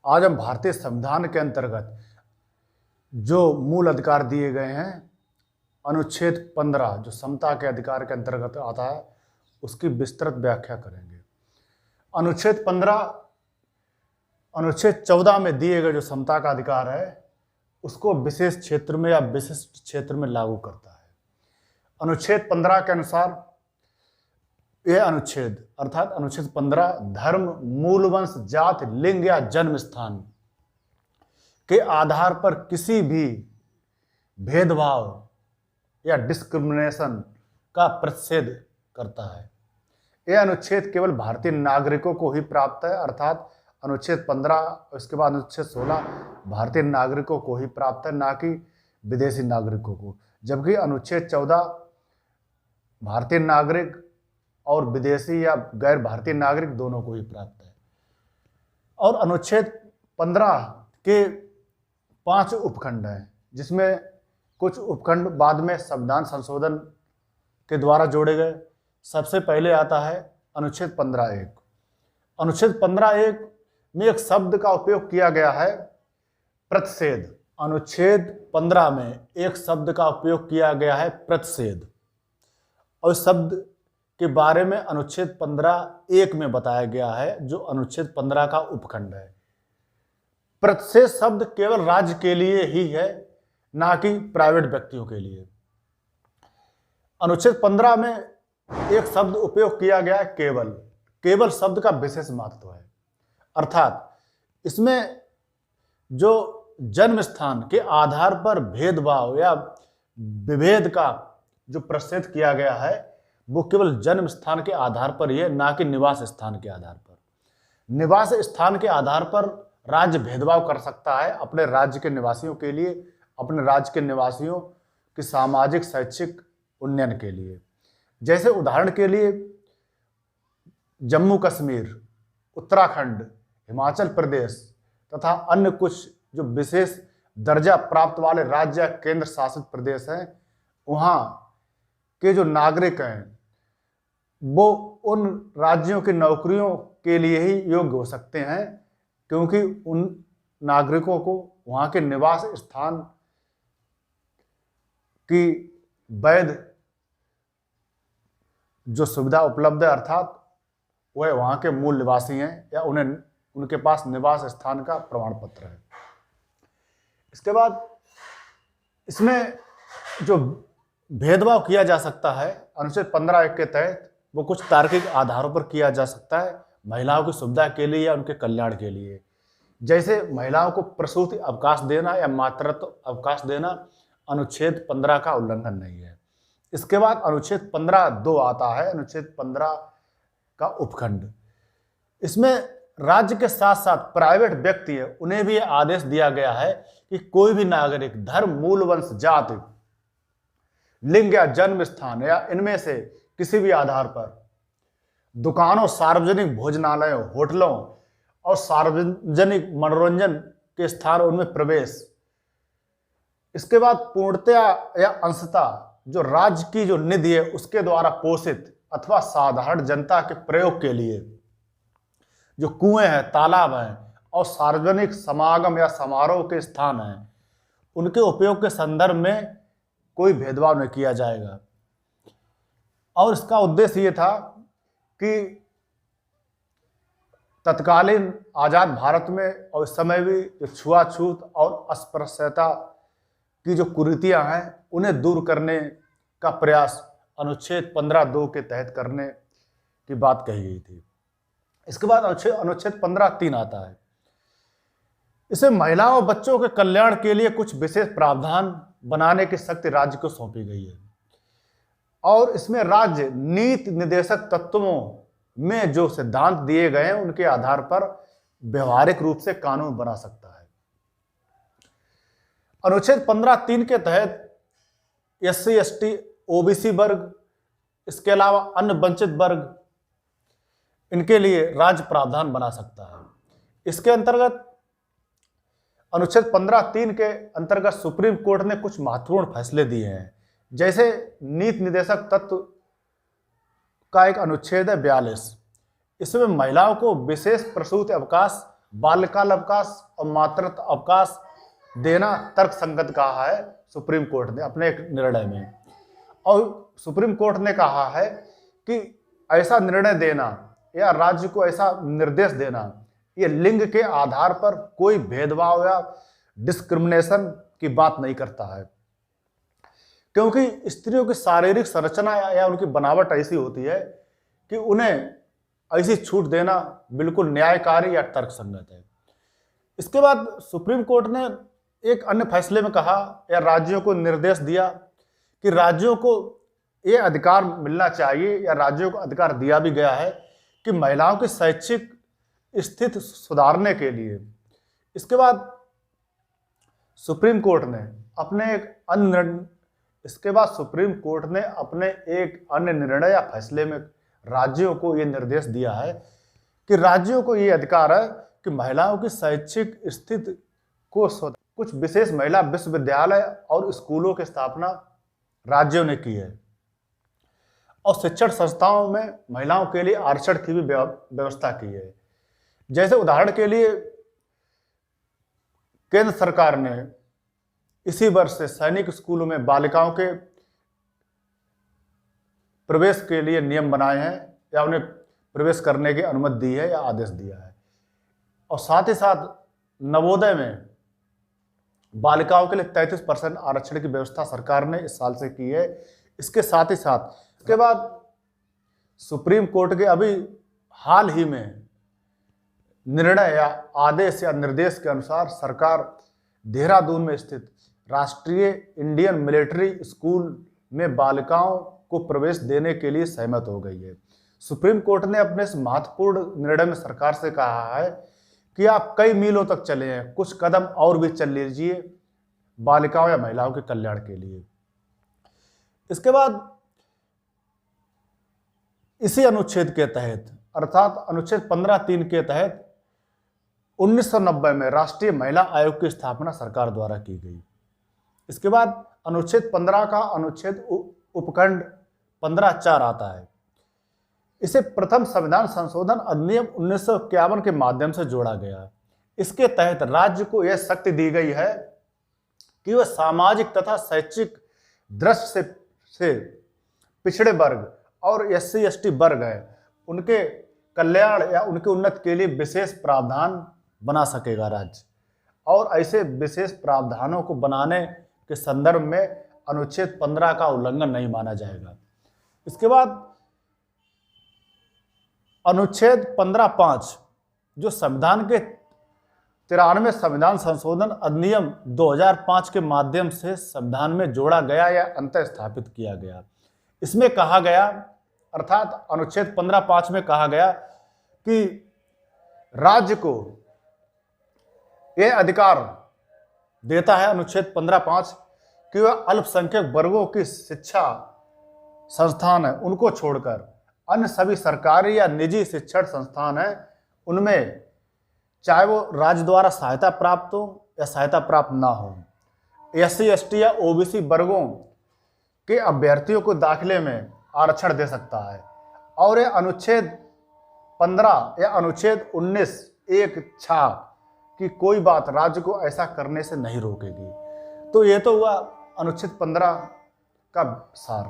आज हम भारतीय संविधान के अंतर्गत जो मूल अधिकार दिए गए हैं, अनुच्छेद 15 जो समता के अधिकार के अंतर्गत आता है, उसकी विस्तृत व्याख्या करेंगे। अनुच्छेद 15 अनुच्छेद 14 में दिए गए जो समता का अधिकार है, उसको विशेष क्षेत्र में या विशिष्ट क्षेत्र में लागू करता है। अनुच्छेद 15 के अनुसार यह अनुच्छेद अर्थात अनुच्छेद 15 धर्म, मूल वंश, जाति, लिंग या जन्म स्थान के आधार पर किसी भी भेदभाव या डिस्क्रिमिनेशन का प्रतिषेध करता है। यह अनुच्छेद केवल भारतीय नागरिकों को ही प्राप्त है, अर्थात अनुच्छेद 15 उसके बाद अनुच्छेद 16 भारतीय नागरिकों को ही प्राप्त है, ना कि विदेशी नागरिकों को। जबकि अनुच्छेद 14 भारतीय नागरिक और विदेशी या गैर भारतीय नागरिक दोनों को ही प्राप्त है। और अनुच्छेद 15 के 5 उपखंड हैं, जिसमें कुछ उपखंड बाद में संविधान संशोधन के द्वारा जोड़े गए। सबसे पहले आता है अनुच्छेद 15(1). अनुच्छेद 15(1) में एक शब्द का उपयोग किया गया है, प्रतिषेध। अनुच्छेद 15 में एक शब्द का उपयोग किया गया है, प्रतिषेध, और शब्द के बारे में अनुच्छेद 15(1) में बताया गया है, जो अनुच्छेद 15 का उपखंड है। प्रतिषेध शब्द केवल राज्य के लिए ही है, ना कि प्राइवेट व्यक्तियों के लिए। अनुच्छेद 15 में एक शब्द उपयोग किया गया है, केवल। केवल शब्द का विशेष महत्व है, अर्थात इसमें जो जन्म स्थान के आधार पर भेदभाव या विभेद का जो प्रतिषेध किया गया है, वो केवल जन्म स्थान के आधार पर ही है, ना कि निवास स्थान के आधार पर। निवास स्थान के आधार पर राज्य भेदभाव कर सकता है अपने राज्य के निवासियों के लिए, अपने राज्य के निवासियों की सामाजिक शैक्षिक उन्नयन के लिए। जैसे उदाहरण के लिए जम्मू कश्मीर, उत्तराखंड, हिमाचल प्रदेश तथा अन्य कुछ जो विशेष दर्जा प्राप्त वाले राज्य या केंद्र शासित प्रदेश हैं, वहाँ के जो नागरिक हैं वो उन राज्यों की नौकरियों के लिए ही योग्य हो सकते हैं, क्योंकि उन नागरिकों को वहाँ के निवास स्थान की वैध जो सुविधा उपलब्ध है, अर्थात वह वहाँ के मूल निवासी हैं या उन्हें उनके पास निवास स्थान का प्रमाण पत्र है। इसके बाद इसमें जो भेदभाव किया जा सकता है अनुच्छेद 15(1) के तहत, वो कुछ तार्किक आधारों पर किया जा सकता है, महिलाओं की सुविधा के लिए या उनके कल्याण के लिए। जैसे महिलाओं को प्रसूति अवकाश देना या मातृत्व अवकाश देना अनुच्छेद 15 का उल्लंघन नहीं है। इसके बाद अनुच्छेद 15(2) आता है, अनुच्छेद 15 का उपखंड। इसमें राज्य के साथ साथ प्राइवेट व्यक्ति है, उन्हें भी आदेश दिया गया है कि कोई भी नागरिक धर्म, मूल वंश, जाति, लिंग या जन्म स्थान या इनमें से किसी भी आधार पर दुकानों, सार्वजनिक भोजनालयों, होटलों और सार्वजनिक मनोरंजन के स्थान उनमें प्रवेश। इसके बाद पूर्णतया या अंशतः जो राज्य की जो निधि है उसके द्वारा पोषित अथवा साधारण जनता के प्रयोग के लिए जो कुएं हैं, तालाब हैं और सार्वजनिक समागम या समारोह के स्थान हैं, उनके उपयोग के संदर्भ में कोई भेदभाव नहीं किया जाएगा। और इसका उद्देश्य ये था कि तत्कालीन आजाद भारत में और इस समय भी जो छुआछूत और अस्पृश्यता की जो कुरीतियां हैं, उन्हें दूर करने का प्रयास अनुच्छेद 15(2) के तहत करने की बात कही गई थी। इसके बाद अनुच्छेद 15(3) आता है। इसे महिलाओं और बच्चों के कल्याण के लिए कुछ विशेष प्रावधान बनाने की शक्ति राज्य को सौंपी गई है, और इसमें राज्य नीति निर्देशक तत्वों में जो सिद्धांत दिए गए हैं उनके आधार पर व्यवहारिक रूप से कानून बना सकता है। अनुच्छेद 15(3) के तहत SC, ST, OBC वर्ग, इसके अलावा अन्य वंचित वर्ग, इनके लिए राज्य प्रावधान बना सकता है। इसके अंतर्गत अनुच्छेद 15(3) के अंतर्गत सुप्रीम कोर्ट ने कुछ महत्वपूर्ण फैसले दिए हैं। जैसे नीति निर्देशक तत्व का एक अनुच्छेद है 42, इसमें महिलाओं को विशेष प्रसूति अवकाश बाल्यकाल अवकाश और मातृत्व अवकाश देना तर्क संगत कहा है सुप्रीम कोर्ट ने अपने एक निर्णय में। और सुप्रीम कोर्ट ने कहा है कि ऐसा निर्णय देना या राज्य को ऐसा निर्देश देना ये लिंग के आधार पर कोई भेदभाव या डिस्क्रिमिनेशन की बात नहीं करता है, क्योंकि स्त्रियों की शारीरिक संरचना या उनकी बनावट ऐसी होती है कि उन्हें ऐसी छूट देना बिल्कुल न्यायकारी या तर्कसंगत है। इसके बाद सुप्रीम कोर्ट ने एक अन्य फैसले में कहा या राज्यों को निर्देश दिया कि राज्यों को ये अधिकार मिलना चाहिए या राज्यों को अधिकार दिया भी गया है कि महिलाओं की शैक्षिक स्थिति सुधारने के लिए। इसके बाद सुप्रीम कोर्ट ने अपने एक अन्य निर्णय या फैसले में राज्यों को ये निर्देश दिया है कि राज्यों को ये अधिकार है कि महिलाओं की शैक्षिक स्थिति को कुछ विशेष महिला विश्वविद्यालय और स्कूलों की स्थापना राज्यों ने की है और शिक्षण संस्थाओं में महिलाओं के लिए आरक्षण की भी व्यवस्था की है। जैसे उदाहरण के लिए केंद्र सरकार ने इसी वर्ष से सैनिक स्कूलों में बालिकाओं के प्रवेश के लिए नियम बनाए हैं या उन्हें प्रवेश करने की अनुमति दी है या आदेश दिया है। और साथ ही साथ नवोदय में बालिकाओं के लिए 33% आरक्षण की व्यवस्था सरकार ने इस साल से की है। इसके साथ ही साथ इसके बाद सुप्रीम कोर्ट के अभी हाल ही में निर्णय या आदेश या निर्देश के अनुसार सरकार देहरादून में स्थित राष्ट्रीय इंडियन मिलिट्री स्कूल में बालिकाओं को प्रवेश देने के लिए सहमत हो गई है। सुप्रीम कोर्ट ने अपने इस महत्वपूर्ण निर्णय में सरकार से कहा है कि आप कई मीलों तक चले हैं, कुछ कदम और भी चल लीजिए बालिकाओं या महिलाओं के कल्याण के लिए। इसके बाद इसी अनुच्छेद के तहत अर्थात अनुच्छेद 15(3) के तहत 1990 में राष्ट्रीय महिला आयोग की स्थापना सरकार द्वारा की गई। इसके बाद अनुच्छेद 15 का अनुच्छेद उपखंड 15(4) आता है। इसे प्रथम संविधान संशोधन अधिनियम 1951 के माध्यम से जोड़ा गया। इसके तहत राज्य को यह शक्ति दी गई है कि वह सामाजिक तथा शैक्षिक दृष्टि से पिछड़े वर्ग और SC/ST वर्ग है उनके कल्याण या उनके उन्नति के लिए विशेष प्रावधान बना सकेगा राज्य। और ऐसे विशेष प्रावधानों को बनाने के संदर्भ में अनुच्छेद 15 का उल्लंघन नहीं माना जाएगा। इसके बाद अनुच्छेद 15(5) जो संविधान के 93वें संविधान संशोधन अधिनियम 2005 के माध्यम से संविधान में जोड़ा गया या अंतः स्थापित किया गया। इसमें कहा गया अर्थात अनुच्छेद 15(5) में कहा गया कि राज्य को यह अधिकार देता है अनुच्छेद 15(5) कि वह अल्पसंख्यक वर्गों की शिक्षा संस्थान है उनको छोड़कर अन्य सभी सरकारी या निजी शिक्षण संस्थान हैं उनमें चाहे वो राज्य द्वारा सहायता प्राप्त हो या सहायता प्राप्त ना हो SC/ST या OBC वर्गों के अभ्यर्थियों को दाखिले में आरक्षण दे सकता है। और यह अनुच्छेद 15 या अनुच्छेद 19(1)(6) की कोई बात राज्य को ऐसा करने से नहीं रोकेगी। तो ये तो हुआ अनुच्छेद 15 का सार।